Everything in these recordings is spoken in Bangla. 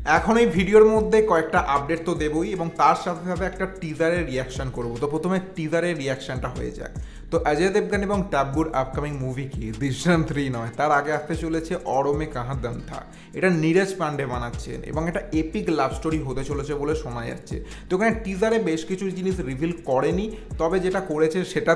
এখন এই ভিডিওর মধ্যে কয়েকটা আপডেট তো দেবই এবং তার সাথে সাথে একটা টিজারের রিয়াকশন করব। তো প্রথমে টিজারের রিয়াকশনটা হয়ে যাক। তো অজয় দেবগন এবং টাব্বুর আপকামিং মুভি কি দৃশ্যম 3 নয়, তার আগে আসতে চলেছে অরমে কাহা দম থা। এটা নীরজ পান্ডে বানাচ্ছেন এবং এটা এপিক লাভ স্টোরি হতে চলেছে বলে শোনা যাচ্ছে। তো এখানে টিজারে বেশ কিছু জিনিস রিভিল করেনি, তবে যেটা করেছে সেটা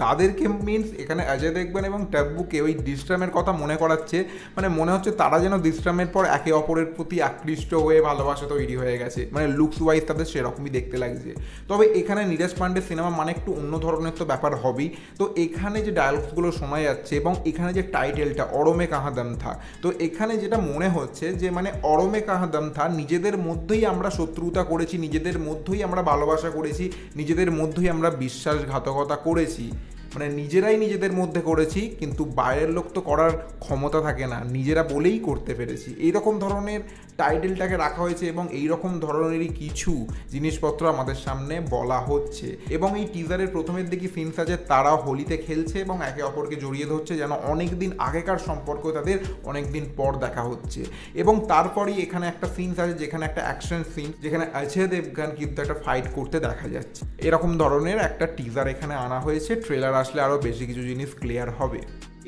তাদেরকে মিনস এখানে অজয় দেবগন এবং টাব্বুকে ওই দৃশ্যমের কথা মনে করাচ্ছে। মানে মনে হচ্ছে তারা যেন দৃশ্যমের পর একে অপরের প্রতি আকৃষ্ট হয়ে ভালোবাসা তৈরি হয়ে গেছে, মানে লুকস ওয়াইজ তাদের সেরকমই দেখতে লাগছে। তবে এখানে নীরজ পান্ডে সিনেমা মানে একটু অন্য ধরনের তো ব্যাপার হবেই। তো এখানে যে ডায়লগসগুলো শোনা যাচ্ছে এবং এখানে যে টাইটেলটা অরমে কাহা দম থা, তো এখানে যেটা মনে হচ্ছে যে মানে অরমে কাহা দম থা, নিজেদের মধ্যেই আমরা শত্রুতা করেছি, নিজেদের মধ্যেই আমরা ভালোবাসা করেছি, নিজেদের মধ্যেই আমরা বিশ্বাসঘাতকতা করেছি। মানে নিজেরাই নিজেদের মধ্যে করেছি, কিন্তু বাইরের লোক তো করার ক্ষমতা থাকে না, নিজেরা বলেই করতে পেরেছি। এইরকম ধরনের টাইটেলটাকে রাখা হয়েছে এবং এইরকম ধরনেরই কিছু জিনিসপত্র আমাদের সামনে বলা হচ্ছে। এবং এই টিজারের প্রথমের দিকে সিনস আছে তারা হোলিতে খেলছে এবং একে অপরকে জড়িয়ে ধরছে, যেন অনেক দিন আগেকার সম্পর্ক তাদের অনেক দিন পর দেখা হচ্ছে। এবং তারপরেই এখানে একটা সিনস আছে যেখানে একটা অ্যাকশন সিন, যেখানে অজয় দেবগন কিন্তু একটা ফাইট করতে দেখা যাচ্ছে। এরকম ধরনের একটা টিজার এখানে আনা হয়েছে। ট্রেলার আসলে আরও বেশি কিছু জিনিস ক্লিয়ার হবে।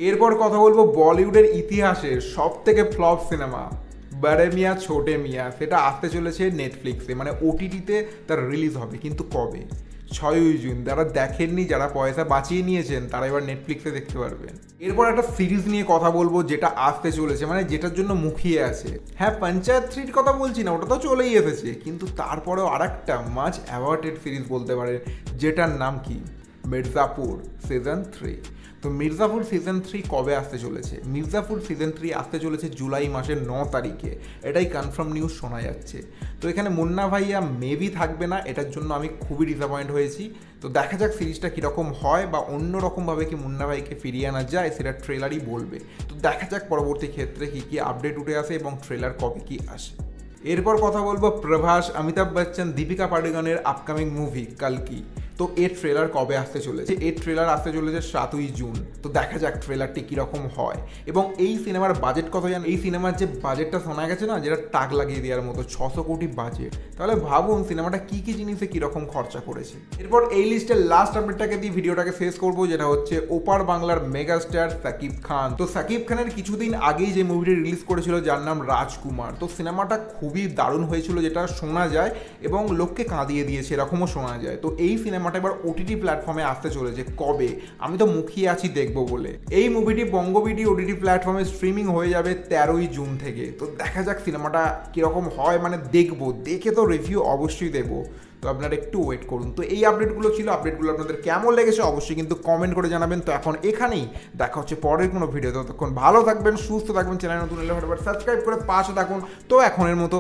এরপর কথা বলবো বলিউডের ইতিহাসের সব থেকে ফ্লপ সিনেমা বড়ে মিয়া ছোটে মিয়া। সেটা আসতে চলেছে নেটফ্লিক্সে, মানে ওটিটিতে তার রিলিজ হবে, কিন্তু কবে? 6ই জুন। যারা দেখেননি, যারা পয়সা বাঁচিয়ে নিয়েছেন, তারা এবার নেটফ্লিক্সে দেখতে পারবেন। এরপর একটা সিরিজ নিয়ে কথা বলবো যেটা আসতে চলেছে, মানে যেটার জন্য মুখিয়ে আছে। হ্যাঁ, পঞ্চায়েত 3 কথা বলছি না, ওটা তো চলেই এসেছে, কিন্তু তারপরেও আর একটা মাচ অ্যাওয়ার্ডেড সিরিজ বলতে পারেন, যেটার নাম কি মির্জাপুর সিজন 3। তো মির্জাপুর সিজন 3 কবে আসতে চলেছে? মির্জাপুর সিজন 3 আসতে চলেছে জুলাই মাসের 9 তারিখে, এটাই কনফার্ম নিউজ শোনা যাচ্ছে। তো এখানে মুন্না ভাইয়া মেবি থাকবে না, এটার জন্য আমি খুবই ডিসঅ্যাপয়েন্ট হয়েছি। তো দেখা যাক সিরিজটা কীরকম হয়, বা অন্য রকমভাবে কি মুন্না ভাইকে ফিরিয়ে আনা যায়, সেটা ট্রেলারই বলবে। তো দেখা যাক পরবর্তী ক্ষেত্রে কী কী আপডেট উঠে আসে এবং ট্রেলার কবে কী আসে। এরপর কথা বলবো প্রভাস, অমিতাভ বচ্চন, দীপিকা পাডুকোনের আপকামিং মুভি কালকি। তো এর ট্রেলার কবে আসতে চলেছে? এর ট্রেলার আসতে চলেছে 7ই জুন। তো দেখা যাক ট্রেলারটি কীরকম হয়। এবং এই সিনেমার বাজেট কত জানেন? এই সিনেমার যে বাজেটটা শোনা গেছে না, যেটা টাক লাগিয়ে দেওয়ার মতো, 600 কোটি বাজেট। তাহলে ভাবুন সিনেমাটা কী কী জিনিসে কীরকম খরচা করেছে। এরপর এই লিস্টের লাস্ট আপডেটটাকে দিয়ে ভিডিওটাকে শেষ করবো, যেটা হচ্ছে ওপার বাংলার মেগাস্টার সাকিব খান। তো সাকিব খানের কিছুদিন আগেই যে মুভিটি রিলিজ করেছিল যার নাম রাজকুমার, তো সিনেমাটা খুবই দারুণ হয়েছিল যেটা শোনা যায়, এবং লোককে কাঁদিয়ে দিয়েছে এরকমও শোনা যায়। তো এই সিনেমাটা এবার ওটিটি প্ল্যাটফর্মে আসতে চলেছে কবে? আমি তো মুখিয়ে আছি দেখবো বলে। এই মুভিটি বঙ্গবিডি ওটিটি প্ল্যাটফর্মে স্ট্রিমিং হয়ে যাবে 13ই জুন থেকে। তো দেখা যাক সিনেমাটা কীরকম হয়, মানে দেখবো, দেখে তো রিভিউ অবশ্যই দেবো। তো আপনারা একটু ওয়েট করুন। তো এই আপডেটগুলো ছিল, আপডেটগুলো আপনাদের কেমন লেগেছে অবশ্যই কিন্তু কমেন্ট করে জানাবেন। তো এখন এখানেই দেখা হচ্ছে পরের কোনো ভিডিও। ততক্ষণ ভালো থাকবেন, সুস্থ থাকবেন, চ্যানেল নতুন হলে ফটাফট সাবস্ক্রাইব করে পাশে থাকুন। তো এখনের মতো